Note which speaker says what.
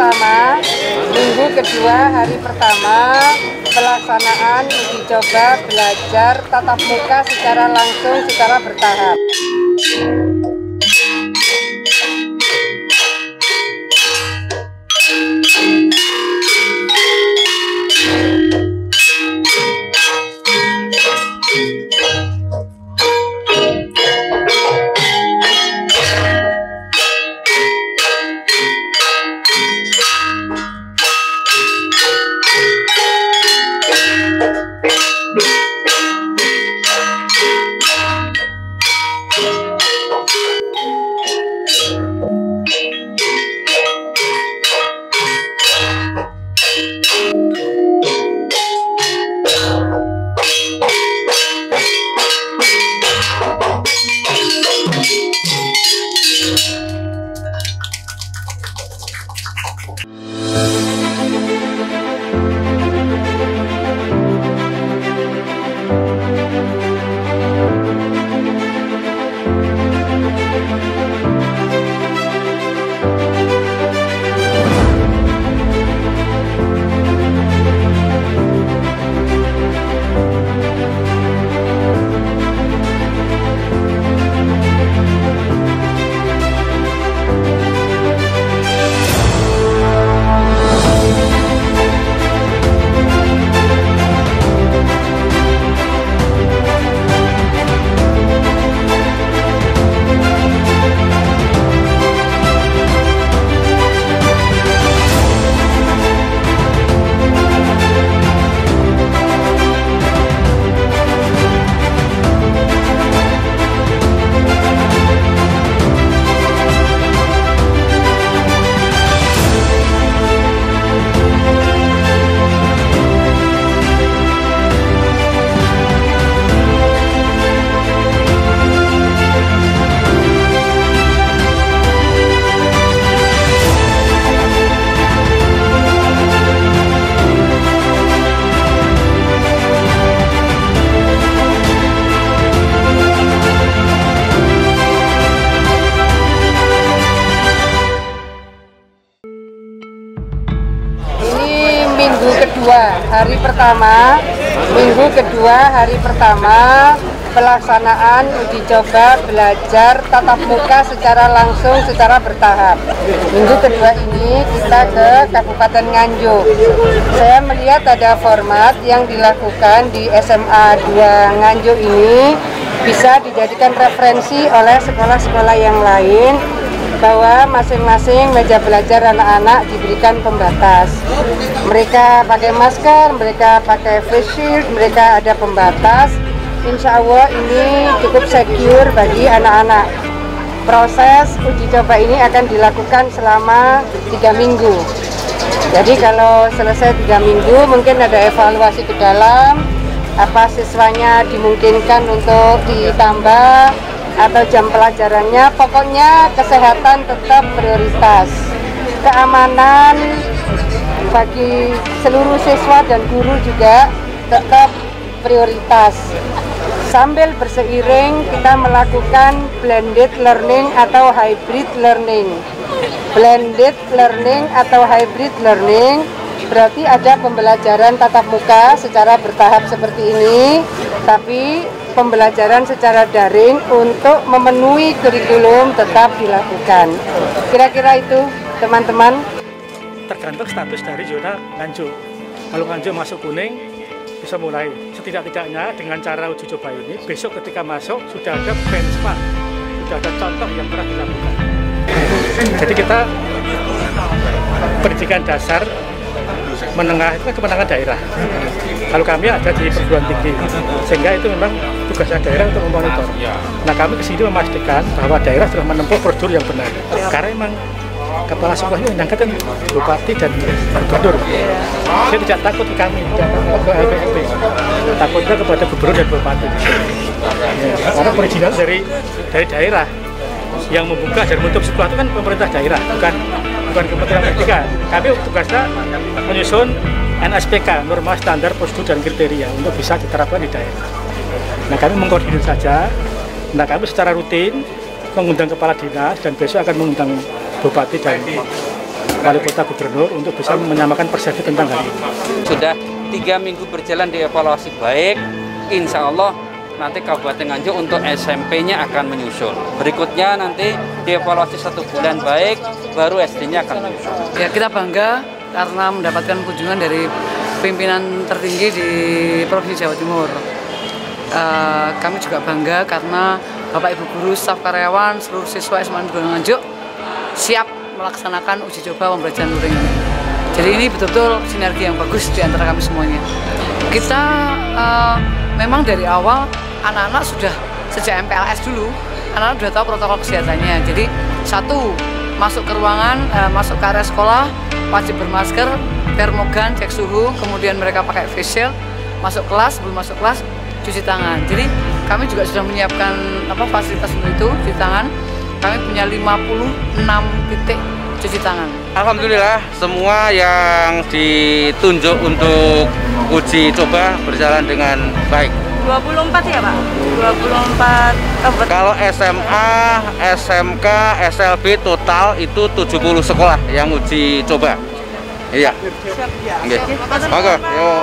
Speaker 1: pertama, minggu kedua hari pertama pelaksanaan uji coba belajar tatap muka secara langsung secara bertahap. Minggu kedua hari pertama pelaksanaan uji coba belajar tatap muka secara langsung secara bertahap. Minggu kedua ini kita ke Kabupaten Nganjuk. Saya melihat ada format yang dilakukan di SMA 2 Nganjuk ini bisa dijadikan referensi oleh sekolah-sekolah yang lain, bahwa masing-masing meja belajar anak-anak diberikan pembatas. Mereka pakai masker, mereka pakai face shield, mereka ada pembatas. Insya Allah ini cukup secure bagi anak-anak. Proses uji coba ini akan dilakukan selama 3 minggu. Jadi kalau selesai 3 minggu mungkin ada evaluasi ke dalam, apa siswanya dimungkinkan untuk ditambah atau jam pelajarannya. Pokoknya kesehatan tetap prioritas, keamanan bagi seluruh siswa dan guru juga tetap prioritas. Sambil berseiring kita melakukan blended learning atau hybrid learning. Blended learning atau hybrid learning berarti ada pembelajaran tatap muka secara bertahap seperti ini, tapi pembelajaran secara daring untuk memenuhi kurikulum tetap dilakukan. Kira-kira itu, teman-teman.
Speaker 2: Tergantung status dari zona Nganjuk. Kalau Nganjuk masuk kuning, bisa mulai. Setidak-tidaknya dengan cara uji coba ini, besok ketika masuk sudah ada benchmark, sudah ada contoh yang pernah dilakukan. Jadi kita pendidikan dasar menengah itu kan kemenangan daerah. Kalau kami ada di perguruan tinggi, sehingga itu memang tugasnya daerah untuk memonitor. Nah, kami kesini memastikan bahwa daerah sudah menempuh prosedur yang benar. Karena memang kepala sekolah ini yang kan bupati dan gubernur. Saya tidak takut ke kami, tidak takut ke LPLP, takutnya kepada gubernur dan bupati. Karena perizinan dari daerah yang membuka dan menutup sekolah itu kan pemerintah daerah, bukan Kementerian Pendidikan. Kami tugasnya menyusun NSPK, norma standar prosedur dan kriteria untuk bisa diterapkan di daerah. Nah, kami mengkoordinir saja. Nah, kami secara rutin mengundang kepala dinas dan besok akan mengundang bupati dan wali kota gubernur untuk bisa menyamakan persepsi tentang hal ini.
Speaker 3: Sudah 3 minggu berjalan dievaluasi baik, insya Allah nanti Kabupaten Nganjuk untuk SMP-nya akan menyusul. Berikutnya nanti dievaluasi 1 bulan baik, baru SD-nya akan menyusul.
Speaker 4: Ya, kita bangga karena mendapatkan kunjungan dari pimpinan tertinggi di Provinsi Jawa Timur. Kami juga bangga karena Bapak Ibu guru, staf karyawan, seluruh siswa SMA Negeri Nganjuk siap melaksanakan uji coba pembelajaran luring ini. Jadi ini betul-betul sinergi yang bagus di antara kami semuanya. Kita memang dari awal anak-anak sudah sejak MPLS dulu, anak-anak sudah tahu protokol kesehatannya. Jadi 1, masuk ke ruangan, masuk ke area sekolah, wajib bermasker, termogan, cek suhu, kemudian mereka pakai face shield, masuk kelas, sebelum masuk kelas, cuci tangan. Jadi kami juga sudah menyiapkan fasilitas untuk itu, cuci tangan. Kami punya 56 titik cuci tangan.
Speaker 3: Alhamdulillah semua yang ditunjuk untuk uji coba berjalan dengan baik.
Speaker 5: 24 ya Pak? 24.
Speaker 3: Kalau SMA, SMK, SLB total itu 70 sekolah yang uji coba. Iya. Oke. Monggo, yuk.